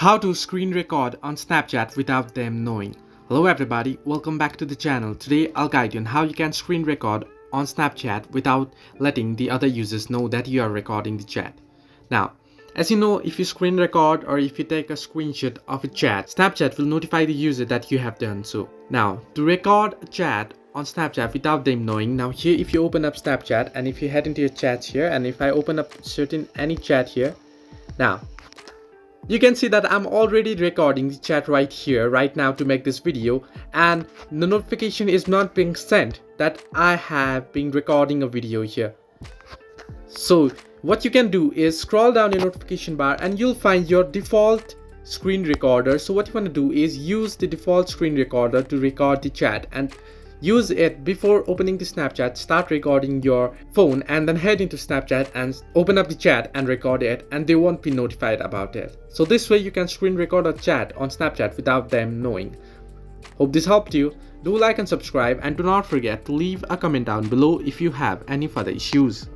How to screen record on Snapchat without them knowing. Hello everybody, welcome back to the channel. Today I'll guide you on how you can screen record on Snapchat without letting the other users know that you are recording the chat. Now, as you know, if you screen record or if you take a screenshot of a chat, Snapchat will notify the user that you have done so. Now, to record a chat on Snapchat without them knowing, now here if you open up Snapchat and if you head into your chats here, and if I open up any chat here, now you can see that I'm already recording the chat right here right now to make this video, and the notification is not being sent that I have been recording a video here. So what you can do is scroll down your notification bar and you'll find your default screen recorder. So what you want to do is use the default screen recorder to record the chat and use it before opening the Snapchat. Start recording your phone and then head into Snapchat and open up the chat and record it, and they won't be notified about it. So this way you can screen record a chat on Snapchat without them knowing. Hope this helped you. Do like and subscribe, and do not forget to leave a comment down below if you have any further issues.